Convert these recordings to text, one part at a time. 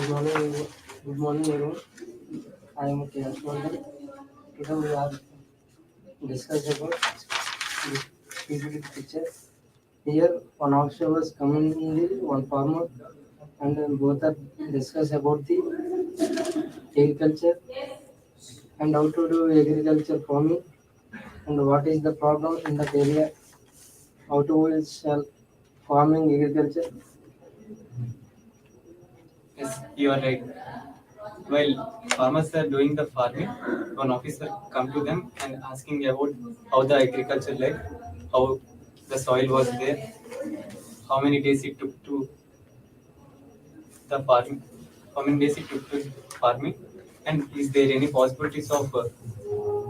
morning. Good morning, everyone. I am CH-2. Today we are discuss about this PPDT picture. Here, one officer was commonly one farmer, and both are discuss about the agriculture and how to do agriculture farming and what is the problem in that area. How to sell farming agriculture. Yes, you are right. While farmers are doing the farming, one officer come to them and asking about how the agriculture life, how the soil was there, how many days it took to the farming, how many days it took to farming, and is there any possibilities of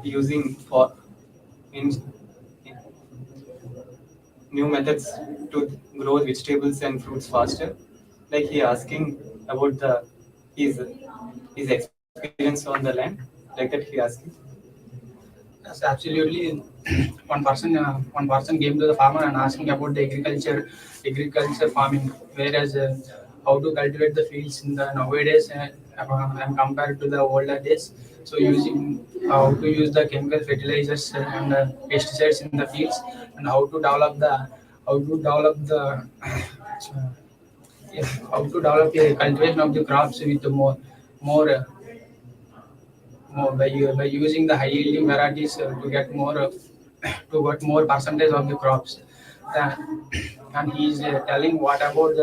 using for in, in new methods to grow vegetables and fruits faster? Like he asking about the his his experience on the land, like that he asking. Yes, absolutely. One person came to the farmer and asking about the agriculture farming, whereas how to cultivate the fields in the nowadays and compared to the older days. So using how to use the chemical fertilizers and pesticides in the fields, and how to develop the how to develop the cultivation of the crops with more. By using the high yielding varieties to get more percentage of the crops. Uh, and he is telling what about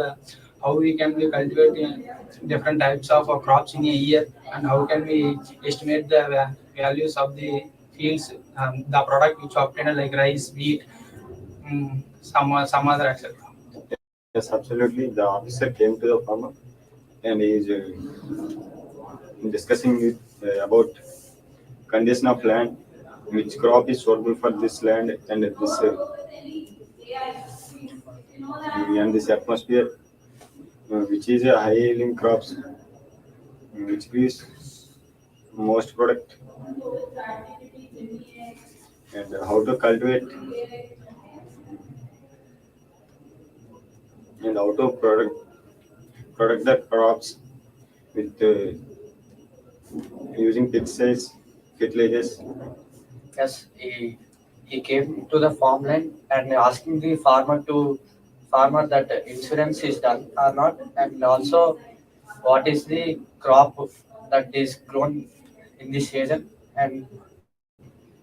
how we can be cultivating different types of crops in a year, and how can we estimate the values of the fields, the product which obtained like rice, wheat, some other etc. Yes, absolutely. The officer came to the farmer and he is discussing with, about condition of land, which crop is suitable for this land and this atmosphere, which is a high yielding crops, which gives most product, and how to cultivate and how to product the crops with using pesticides, fertilizers. Yes, he came to the farmland and asking the farmer that insurance is done or not, and also what is the crop that is grown in this season, and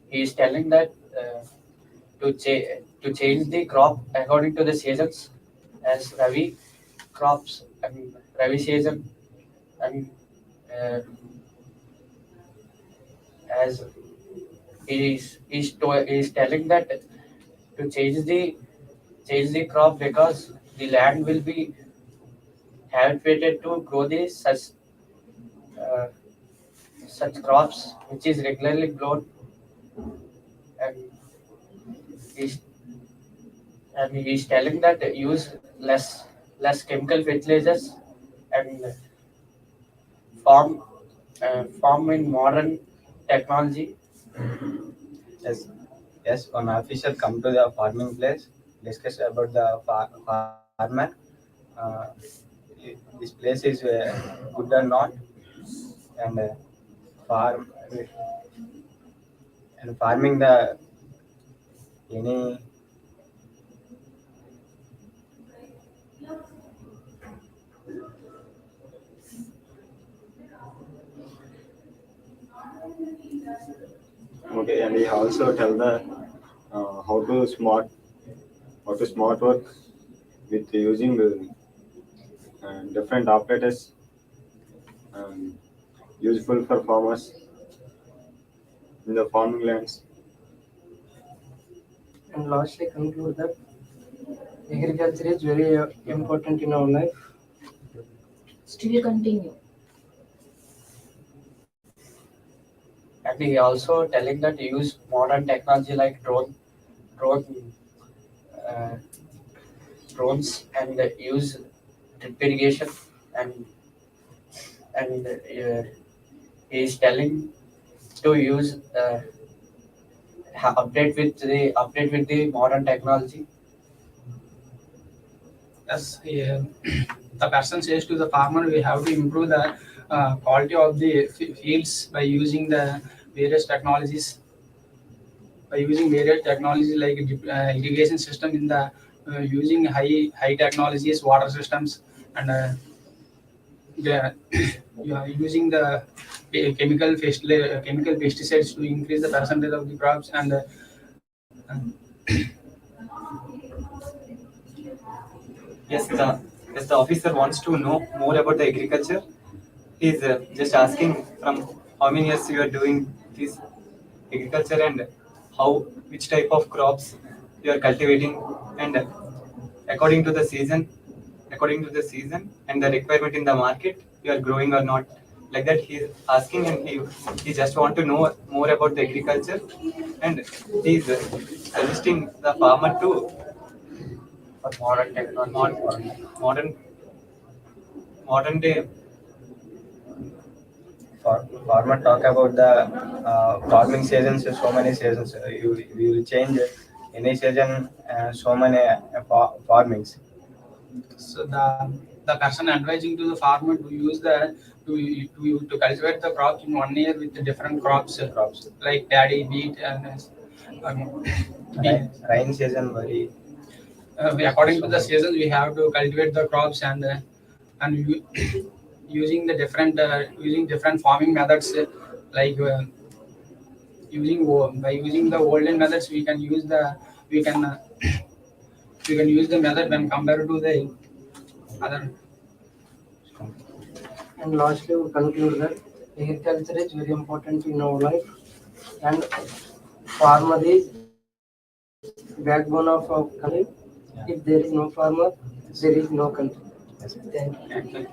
he is telling that to change the crop according to the seasons, as Ravi crops and Ravi season, and uh, as he is telling that to change the crop because the land will be habituated to grow uh, such crops which is regularly grown, and he's he's telling that use less chemical fertilizers and farm farm in modern technology. Yes, yes. One officer come to the farming place, discuss about the farmer. Uh, this place is good or not, and farm and farming the any. Okay, and he also tell the how to smart work with using different operators, um, useful for farmers in the farming lands. And lastly, conclude that agriculture is very important in our life. Still continue. And he also telling that use modern technology like drone uh, drones, and use drip irrigation, and he is telling to use update with the modern technology. As the person says to the farmer, we have to improve the quality of the fields by using the various technologies, like irrigation system in the using high technologies, water systems, and yeah, yeah, using the chemical pesticides to increase the percentage of the crops. And Yes, the officer wants to know more about the agriculture. He's just asking from how many years you are doing this agriculture and how which type of crops you are cultivating, and according to the season, and the requirement in the market, you are growing or not. Like that, he's asking, and he just want to know more about the agriculture, and he's suggesting the farmer to For modern technology. modern modern day. Farmer talk about the farming seasons. So many seasons. You will change any season. So many farmings. so the person advising to the farmer to use the to cultivate the crops in 1 year with the different crops like paddy, wheat, and bean. Rain season very. According to the seasons, we have to cultivate the crops, and using the different farming methods, like by using the olden methods, we can uh, we can use the method when compared to the other. And lastly, we conclude that agriculture is very important in our life, and farmer is backbone of our country. If there is no farmer, there is no country. Thank you. Thank you.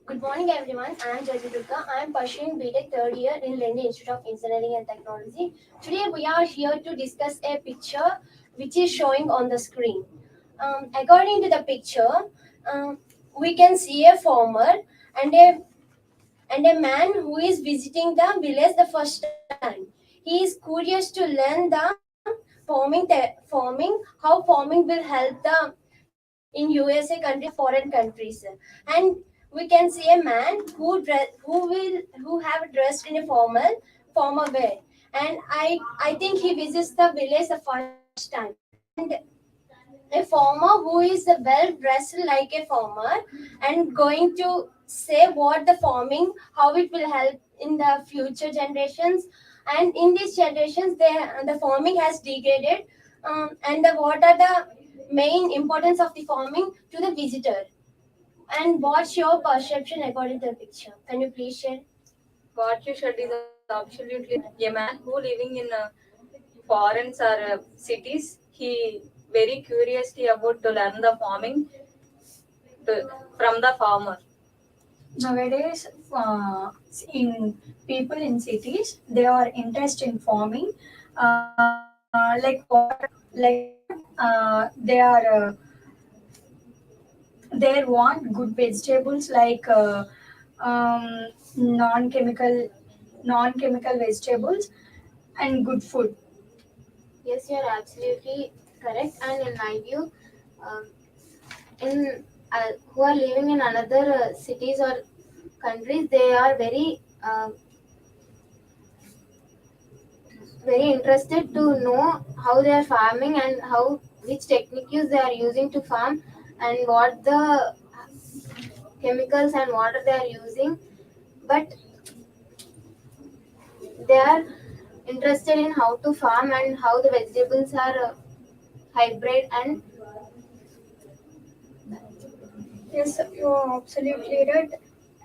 Good morning, everyone. I am Jyoti Durga. I am pursuing BTech third year in Lendi Institute of Engineering and Technology. Today, we are here to discuss a picture which is showing on the screen. According to the picture, we can see a farmer and a man who is visiting the village the first time. He is curious to learn farming, how farming will help the in USA countries or foreign countries. And we can see a man who have dressed in a formal way. And I think he visits the village the first time. And a farmer who is well dressed like a farmer and going to say what the farming how it will help in the future generations. And in these generations the farming has degraded, and what are the main importance of the farming to the visitor, and what's your perception according to the picture? Can you please share? What you said is absolutely a man who living in foreigns or cities. He very curiously about to learn the farming from the farmer. Nowadays, in people in cities, they are interested in farming. They want good vegetables like non-chemical, non-chemical vegetables and good food. Yes, you are absolutely correct. And in my view, um, in who are living in another cities or countries, they are very interested to know how they are farming and how which techniques they are using to farm, and what the chemicals and water they are using. But they are interested in how to farm and how the vegetables are hybrid. And Yes, you are absolutely right.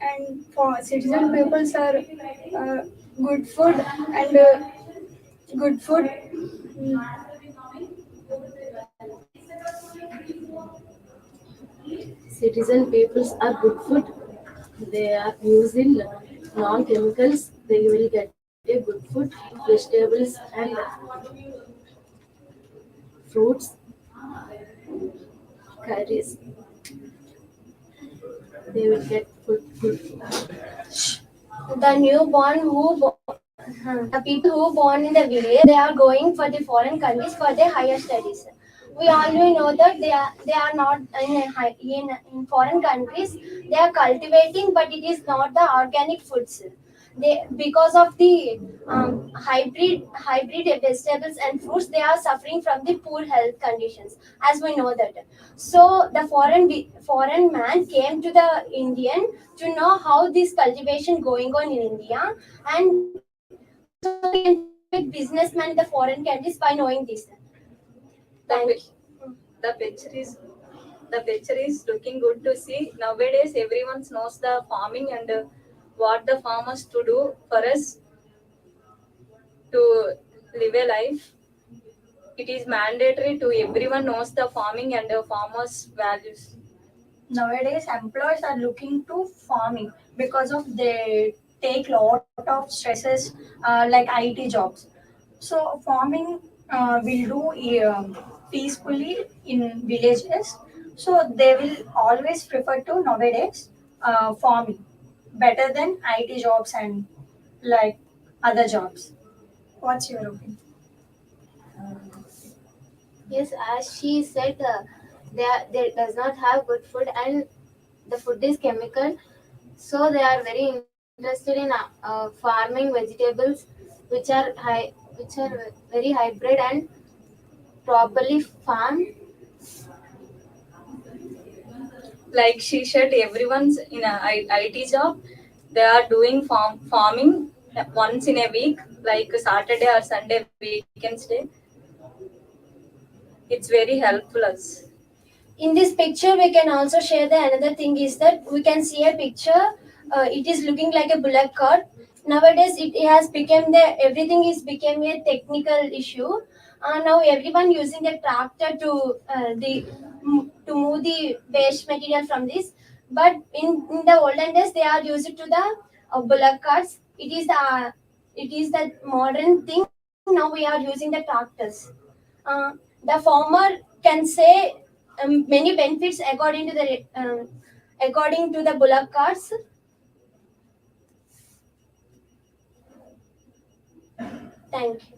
And for citizen peoples are good food and good food. Citizen peoples are good food. They are using non-chemicals. They will get a good food, vegetables and fruits, curries. They will get good food. the newborn the people who born in the village, they are going for the foreign countries for their higher studies. We already know that they are not in foreign countries. They are cultivating, but it is not the organic foods. They, because of the hybrid vegetables and fruits, they are suffering from the poor health conditions, as we know that. So the foreign man came to the Indian to know how this cultivation going on in India, and so we can become a big businessman in the foreign countries by knowing this. The, Thank you. the picture is the picture is looking good to see. Nowadays, everyone knows the farming and what the farmers to do for us to live a life. It is mandatory to everyone knows the farming and farmers' values. Nowadays, employers are looking to farming because of they take lot of stresses like IT jobs. So farming will do peacefully in villages. So they will always prefer to nowadays farming better than IT jobs and like other jobs. What's your opinion? Yes, as she said, they does not have good food, and the food is chemical. So they are very interested in farming vegetables, which are very hybrid and properly farmed. Like she said, everyone's in a IT job. They are doing farming once in a week, like Saturday or Sunday, weekends day. It's very helpful us. In this picture, we can also share the another thing is that we can see a picture. It is looking like a bullock cart. Nowadays, it has become everything is became a technical issue. Now everyone using the tractor to move the waste material from this. But in the olden days, they are used to the bullock carts. It is the modern thing. Now we are using the tractors. The farmer can say many benefits according to the bullock carts. Thank you.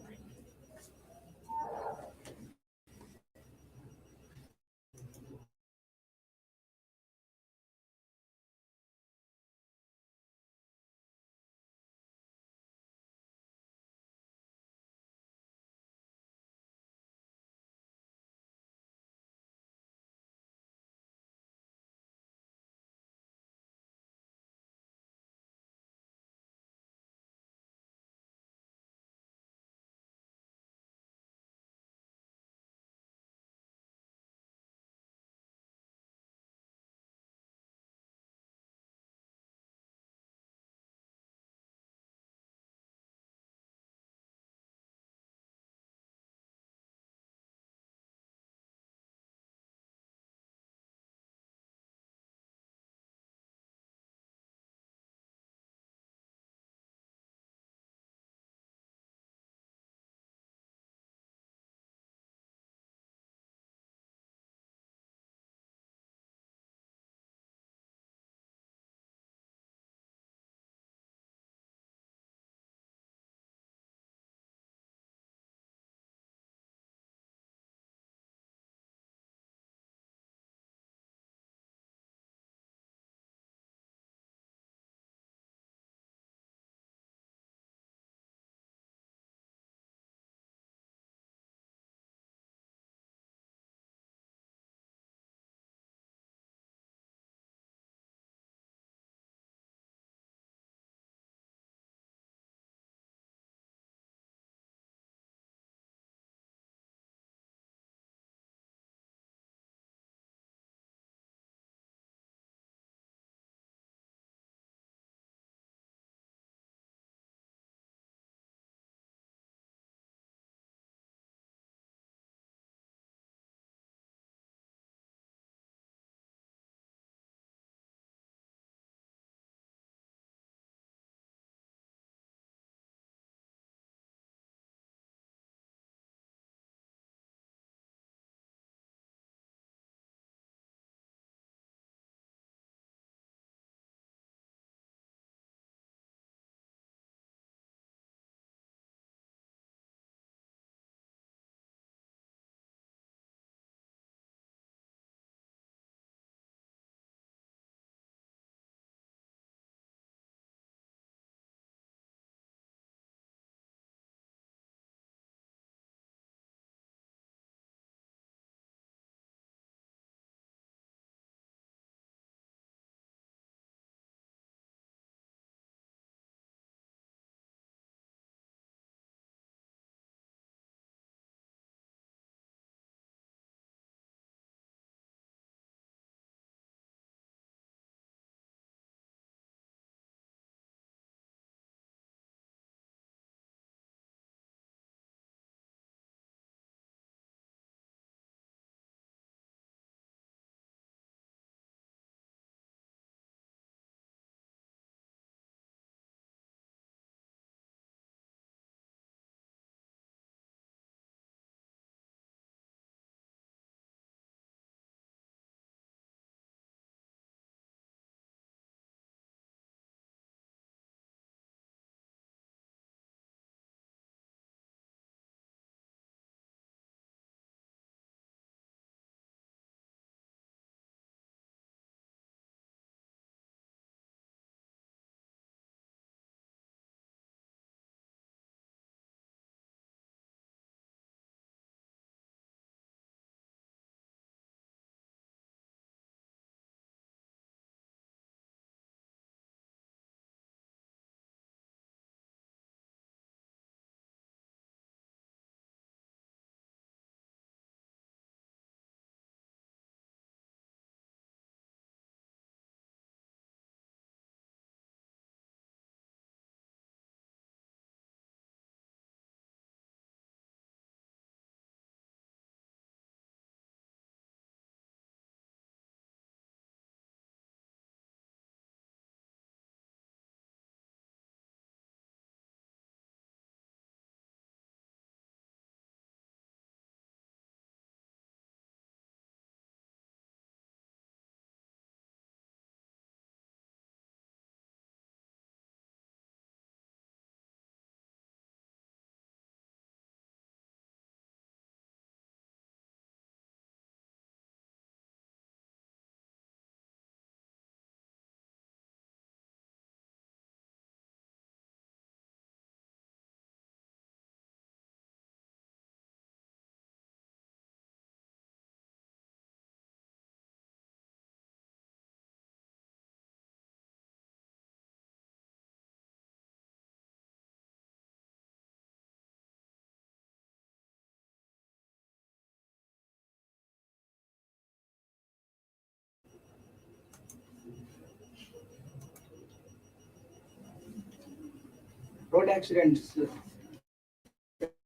road accidents,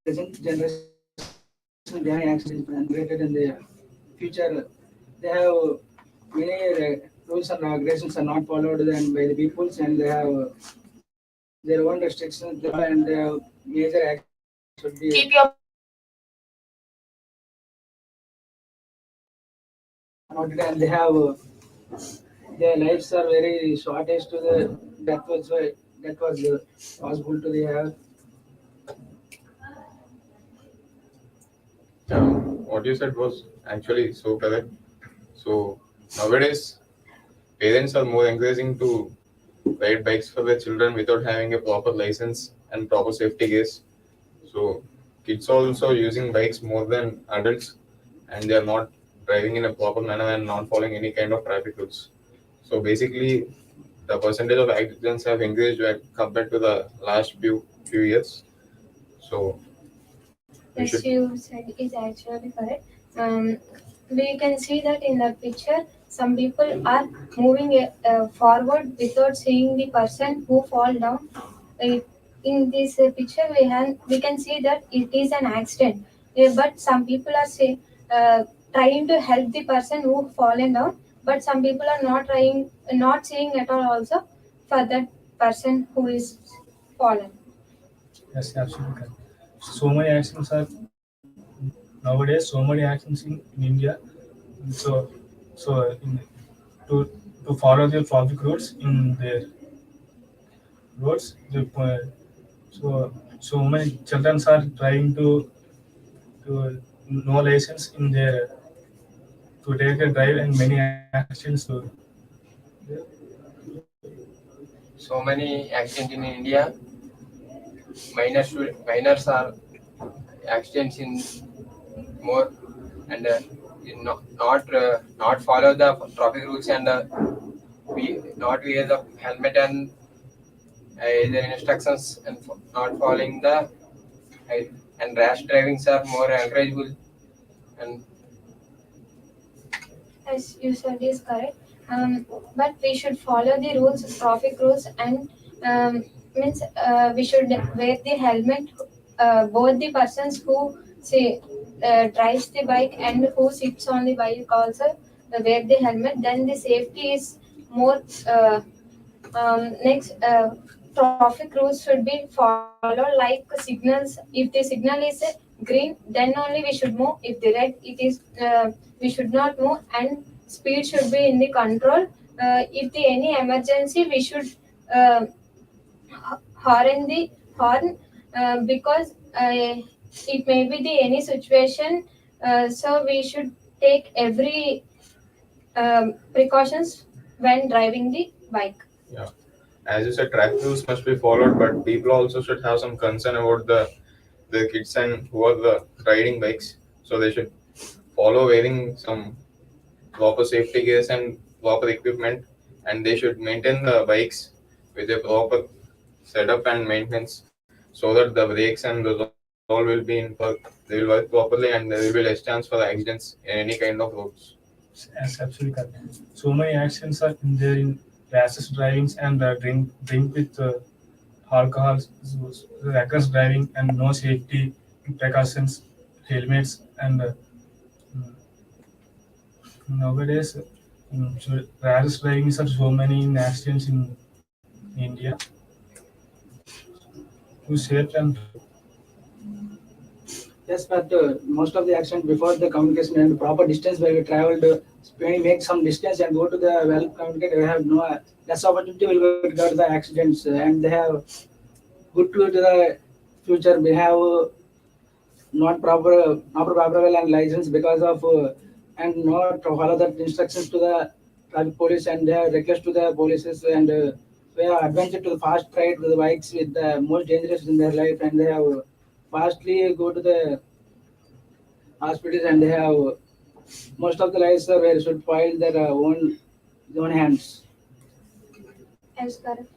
present generation behind accidents and related in the future. They have many rules and regulations are not followed then by the peoples, and they have their own restrictions and they have major accidents should be. Keep your and they have their lives are very shortest to the death was possible to they have. Yeah, what you said was actually so correct. So nowadays, parents are more encouraging to ride bikes for their children without having a proper license and proper safety gears. So kids are also using bikes more than adults, and they are not driving in a proper manner and not following any kind of traffic rules. So basically, the percentage of accidents have increased compared to the last few years. So we Yes, should. you said is actually correct. Um, we can see that in the picture, some people are moving forward without seeing the person who fall down. Uh, in this picture, we can see that it is an accident. But some people are trying to help the person who fallen down. But some people are not trying, not seeing at all also for that person who is fallen. Yes, absolutely correct. So many accidents are nowadays. So many accidents in India. So to to follow the traffic rules in their roads. So many children are trying to no license in their to take a drive, and many accidents to. So many accidents in India. Minors are accidents in more and not follow the traffic rules and we not wear the helmet and their instructions and not following the and rash drivings are more encourageable and As you said is correct. But we should follow the rules, traffic rules, and means we should wear the helmet. Both the persons who say drives the bike and who sits on the bike also wear the helmet. Then the safety is more. Next, traffic rules should be followed like signals. If the signal is green, then only we should move. If the red, it is we should not move, and speed should be in the control. If the any emergency, we should uh, horn the horn because it may be the any situation. So we should take every precautions when driving the bike. Yeah. As you said, traffic rules must be followed, but people also should have some concern about the kids and who are the riding bikes. So they should follow wearing some proper safety gears and proper equipment, and they should maintain the bikes with a proper setup and maintenance, so that the brakes and the all will be in work. They will work properly, and there will be less chance for accidents in any kind of roads. Yes, absolutely correct. So many accidents are in there in rashes drivings and drink with alcohol, reckless driving, and no safety precautions, helmets, and mm, nowadays rashes driving are so many in accidents in India. To safe and Yes, but most of the accident before the communication and proper distance where we traveled, when we make some distance and go to the well communicated, we have no less opportunity will go to the accidents and they have good to the future. We have not proper well and license because of and not follow the instructions to the traffic police and they are reckless to the policies and we are adventure to the fast ride with the bikes with the most dangerous in their life and they have fastly go to the hospitals and they have most of the lives are where should file their own hands. As correct.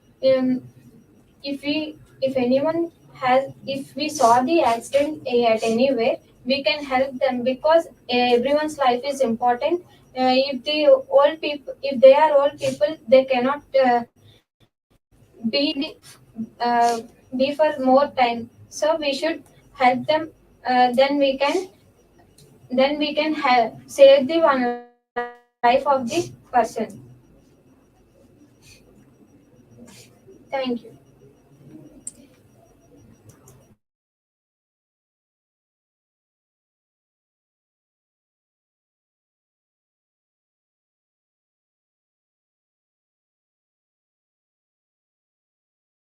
If anyone has, if we saw the accident at anywhere, we can help them because everyone's life is important. If the old people, if they are old people, they cannot be in the, we be for more time. So we should help them. Then we can save the one life of the person. Thank you.